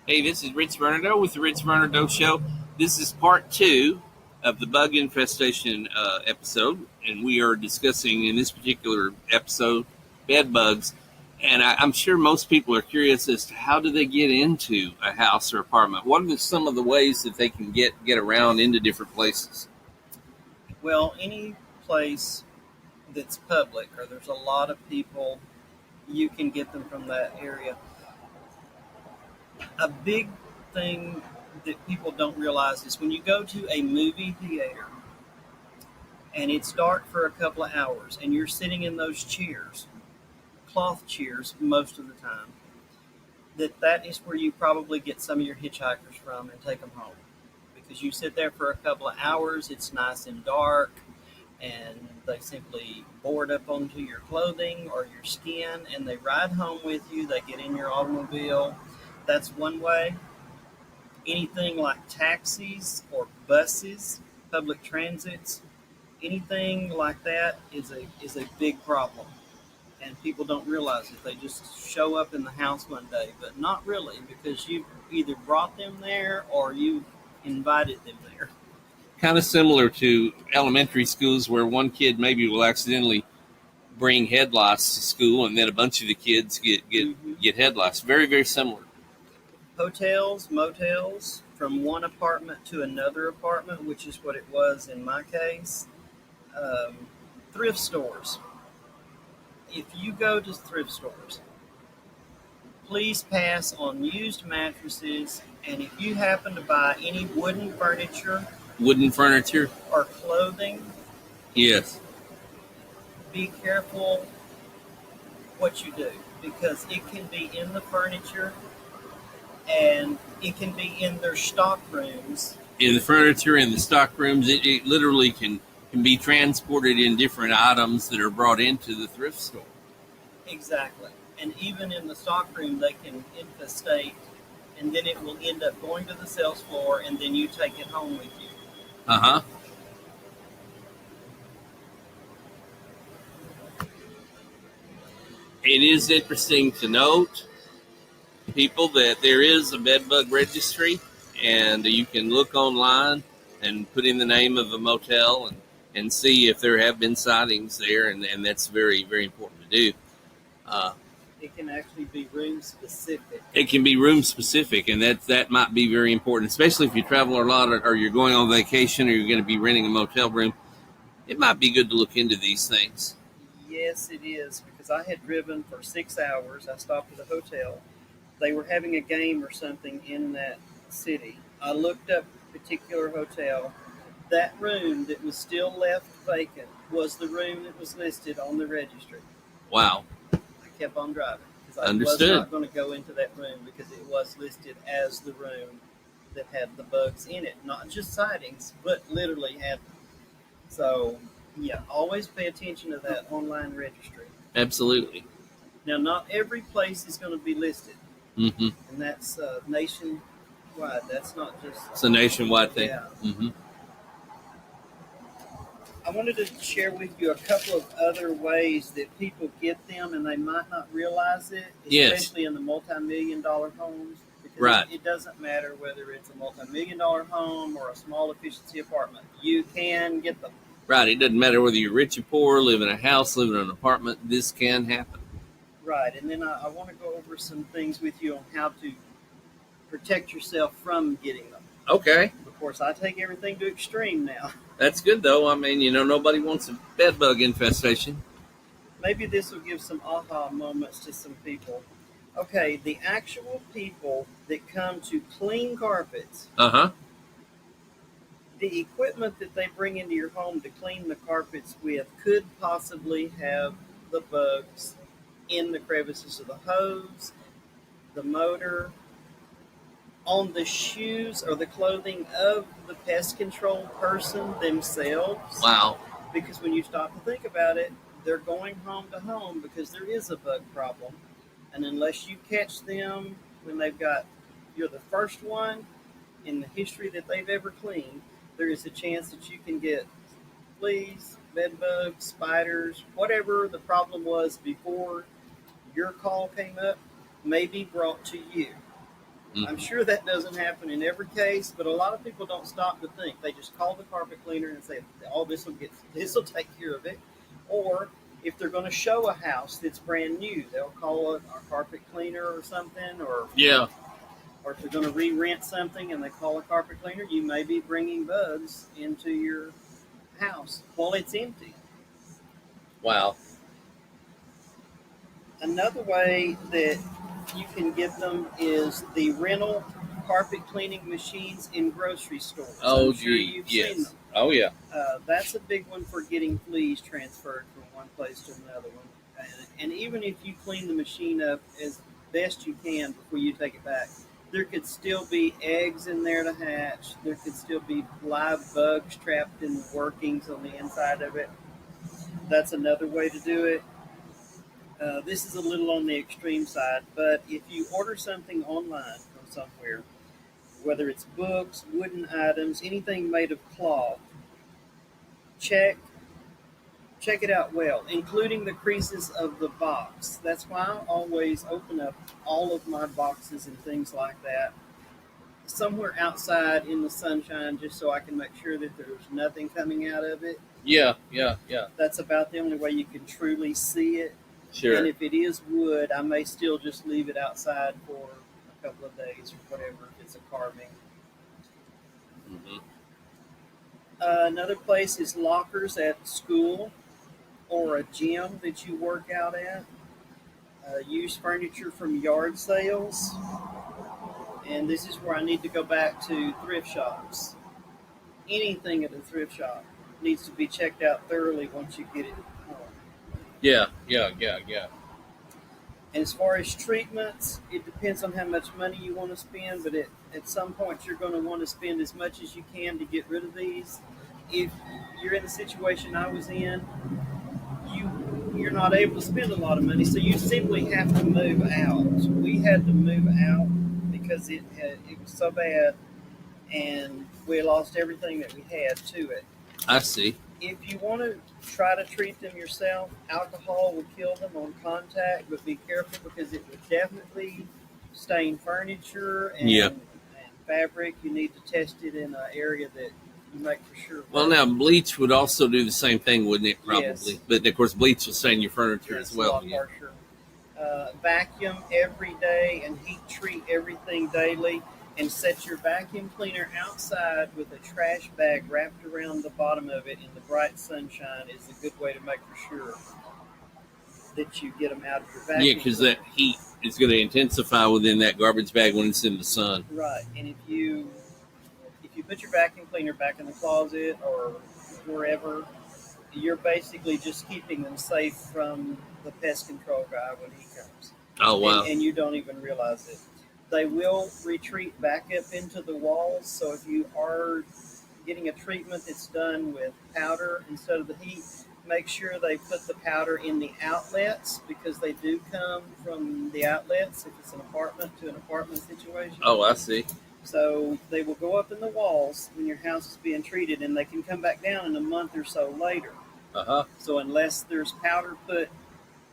Hey, this is Rich Vernadeau with the Rich Vernadeau Show. This is part two of the bug infestation episode, and we are discussing in this particular episode bed bugs. And I'm sure most people are curious as to how do they get into a house or apartment. What are some of the ways that they can get around into different places? Well, any place that's public or there's a lot of people, you can get them from that area. A big thing that people don't realize is when you go to a movie theater and it's dark for a couple of hours and you're sitting in those chairs, cloth chairs most of the time, that is where you probably get some of your hitchhikers from and take them home. Because you sit there for a couple of hours, it's nice and dark, and they simply board up onto your clothing or your skin and they ride home with you. They get in your automobile. That's one way. Anything like taxis or buses, public transits, anything like that is a big problem. And people don't realize it. They just show up in the house one day, but not really, because you either brought them there or you invited them there. Kind of similar to elementary schools where one kid maybe will accidentally bring headlights to school, and then a bunch of the kids get headlights. Very, very similar. Hotels, motels, from one apartment to another apartment, which is what it was in my case. Um, Thrift stores. If you go to thrift stores, please pass on used mattresses, and if you happen to buy any wooden furniture or clothing, Yes. be careful what you do, because it can be in the furniture and it can be in their stock rooms. In the furniture, in the stock rooms, it literally can be transported in different items that are brought into the thrift store. Exactly. And even in the stock room, they can infestate, and then it will end up going to the sales floor, and then you take it home with you. Uh-huh. It is interesting to note, people, that there is a bed bug registry, and you can look online and put in the name of a motel and see if there have been sightings there, and that's very, very important to do. It can actually be room specific. It can be room specific, and that might be very important, especially if you travel a lot or you're going on vacation or you're going to be renting a motel room. It might be good to look into these things. Yes, it is, because I had driven for 6 hours. I stopped at a hotel. They were having a game or something in that city. I looked up a particular hotel. That room that was still left vacant was the room that was listed on the registry. Wow. I kept on driving because I Understood. was not going to go into that room because it was listed as the room that had the bugs in it. Not just sightings, but literally had them. So, yeah, always pay attention to that online registry. Absolutely. Now, not every place is going to be listed, Mm-hmm. and that's nationwide. That's not just... It's a nationwide thing. Yeah. Mm-hmm. I wanted to share with you a couple of other ways that people get them, and they might not realize it, especially in the multi-million-dollar homes. Because Right. it doesn't matter whether it's a multi-million-dollar home or a small efficiency apartment. You can get them. Right. It doesn't matter whether you're rich or poor, live in a house, live in an apartment. This can happen. Right, and then I want to go over some things with you on how to protect yourself from getting them. Okay. Of course, I take everything to extreme now. That's good, though. I mean, nobody wants a bed bug infestation. Maybe this will give some aha moments to some people. Okay, the actual people that come to clean carpets, Uh-huh. the equipment that they bring into your home to clean the carpets with could possibly have the bugs in the crevices of the hose, the motor, on the shoes or the clothing of the pest control person themselves. Wow. Because when you stop to think about it, they're going home to home because there is a bug problem. And unless you catch them when you're the first one in the history that they've ever cleaned, there is a chance that you can get fleas, bed bugs, spiders, whatever the problem was before your call came up, may be brought to you. I'm sure that doesn't happen in every case, but a lot of people don't stop to think. They just call the carpet cleaner and say, "Oh, this will take care of it." Or if they're going to show a house that's brand new, they'll call it our carpet cleaner or something. Yeah. Or if they're going to re-rent something and they call a carpet cleaner, you may be bringing bugs into your house while it's empty. Wow. Another way that you can get them is the rental carpet cleaning machines in grocery stores. Oh, I'm sure you've seen them. Oh, yeah. That's a big one for getting fleas transferred from one place to another one. And even if you clean the machine up as best you can before you take it back, there could still be eggs in there to hatch. There could still be live bugs trapped in the workings on the inside of it. That's another way to do it. This is a little on the extreme side, but if you order something online from somewhere, whether it's books, wooden items, anything made of cloth, check check it out well, including the creases of the box. That's why I always open up all of my boxes and things like that somewhere outside in the sunshine, just so I can make sure that there's nothing coming out of it. Yeah. That's about the only way you can truly see it. Sure. And if it is wood, I may still just leave it outside for a couple of days or whatever if it's a carving. Mm-hmm. Another place is lockers at school or a gym that you work out at. Used furniture from yard sales. And this is where I need to go back to thrift shops. Anything at a thrift shop needs to be checked out thoroughly once you get it home. Yeah. And as far as treatments, it depends on how much money you want to spend, but at some point you're going to want to spend as much as you can to get rid of these. If you're in the situation I was in, you're not able to spend a lot of money, so you simply have to move out. We had to move out because it was so bad, and we lost everything that we had to it. I see. If you want to try to treat them yourself, alcohol will kill them on contact, but be careful because it will definitely stain furniture and fabric. You need to test it in an area that you make for sure. Well, now bleach would also do the same thing, wouldn't it? Probably, yes. But of course, bleach will stain your furniture as well. A lot harsher. Vacuum every day and heat treat everything daily. And set your vacuum cleaner outside with a trash bag wrapped around the bottom of it in the bright sunshine is a good way to make for sure that you get them out of your vacuum. Yeah, because that heat is going to intensify within that garbage bag when it's in the sun. Right, and if you put your vacuum cleaner back in the closet or wherever, you're basically just keeping them safe from the pest control guy when he comes. Oh, wow. And you don't even realize it. They will retreat back up into the walls, so if you are getting a treatment that's done with powder instead of the heat, make sure they put the powder in the outlets because they do come from the outlets if it's an apartment to an apartment situation. Oh, I see. So they will go up in the walls when your house is being treated, and they can come back down in a month or so later. Uh-huh. So unless there's powder put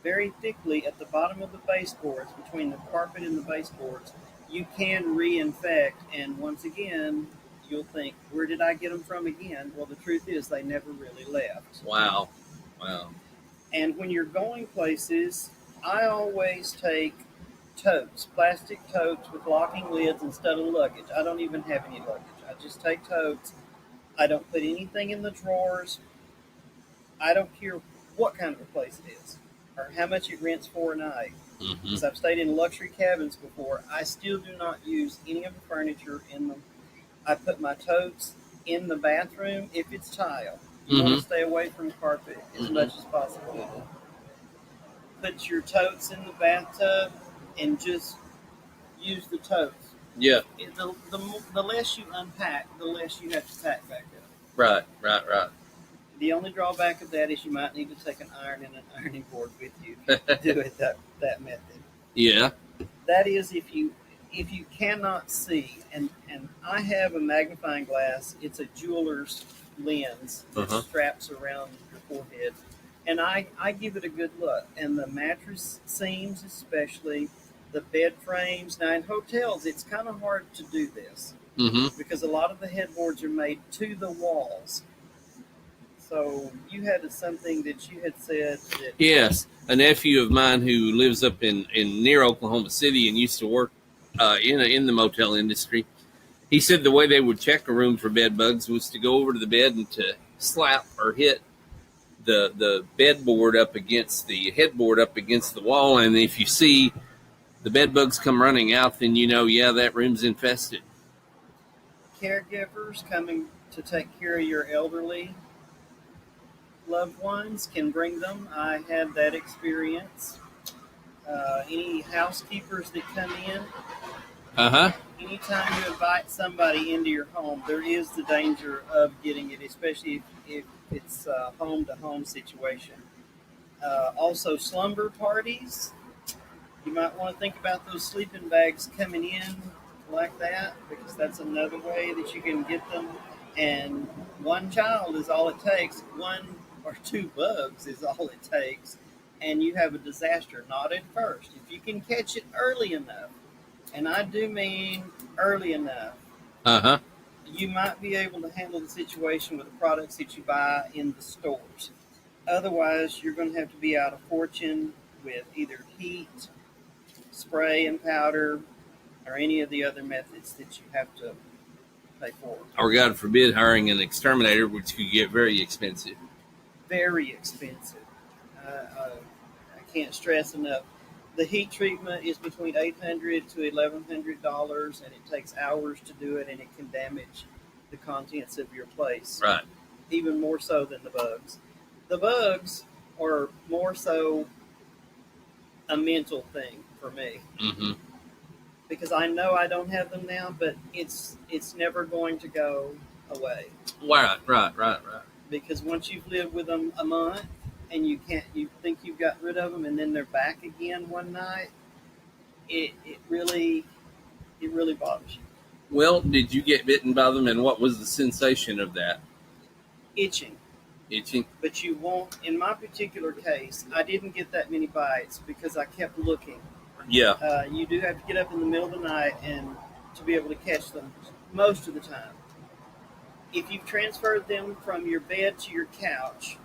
very thickly at the bottom of the baseboards, between the carpet and the baseboards, you can reinfect, and once again, you'll think, where did I get them from again? Well, the truth is they never really left. Wow. And when you're going places, I always take totes, plastic totes with locking lids instead of luggage. I don't even have any luggage. I just take totes. I don't put anything in the drawers. I don't care what kind of a place it is or how much it rents for a night. Because I've stayed in luxury cabins before, I still do not use any of the furniture in them. I put my totes in the bathroom if it's tile. You want to stay away from carpet as much as possible. Put your totes in the bathtub and just use the totes. Yeah. The less you unpack, the less you have to pack back up. Right. The only drawback of that is you might need to take an iron and an ironing board with you to do it that method. Yeah. That is if you cannot see, and I have a magnifying glass. It's a jeweler's lens that straps around your forehead, and I give it a good look. And the mattress seams especially, the bed frames. Now in hotels, it's kind of hard to do this Mm-hmm. because a lot of the headboards are made to the walls. So you had something that you had said that Yes, a nephew of mine who lives up in near Oklahoma City and used to work in the motel industry. He said the way they would check a room for bed bugs was to go over to the bed and to slap or hit the bedboard up against the headboard up against the wall, and if you see the bed bugs come running out, then you know, yeah, that room's infested. caregivers coming to take care of your elderly loved ones can bring them. I had that experience. Any housekeepers that come in, Uh huh. anytime you invite somebody into your home, there is the danger of getting it, especially if it's a home to home situation. Also, slumber parties. You might want to think about those sleeping bags coming in like that because that's another way that you can get them. And one child is all it takes, one or two bugs is all it takes, and you have a disaster. Not at first. If you can catch it early enough, and I do mean early enough, Uh huh. you might be able to handle the situation with the products that you buy in the stores. Otherwise, you're going to have to be out a fortune with either heat, spray and powder, or any of the other methods that you have to pay for. Or God forbid, hiring an exterminator, which could get very expensive. Very expensive. I can't stress enough. The heat treatment is between $800 to $1,100, and it takes hours to do it, and it can damage the contents of your place, Right. even more so than the bugs. The bugs are more so a mental thing for me Mm-hmm. because I know I don't have them now, but it's never going to go away Right. because once you've lived with them a month and you think you've got rid of them, and then they're back again one night, it really bothers you. Well, did you get bitten by them, and what was the sensation of that? Itching. Itching? But you won't. In my particular case, I didn't get that many bites because I kept looking. Yeah. You do have to get up in the middle of the night and to be able to catch them most of the time. If you've transferred them from your bed to your couch,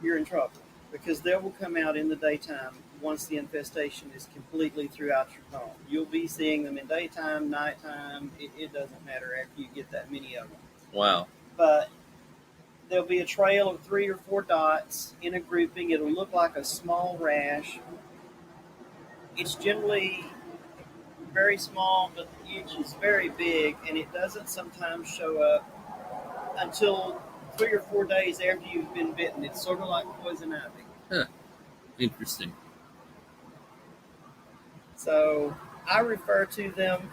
you're in trouble because they will come out in the daytime once the infestation is completely throughout your home. You'll be seeing them in daytime, nighttime. It doesn't matter after you get that many of them. Wow. But there'll be a trail of 3 or 4 dots in a grouping. It'll look like a small rash. It's generally very small, but the itch is very big, and it doesn't sometimes show up until 3 or 4 days after you've been bitten. It's sort of like poison ivy. Huh. Interesting. So I refer to them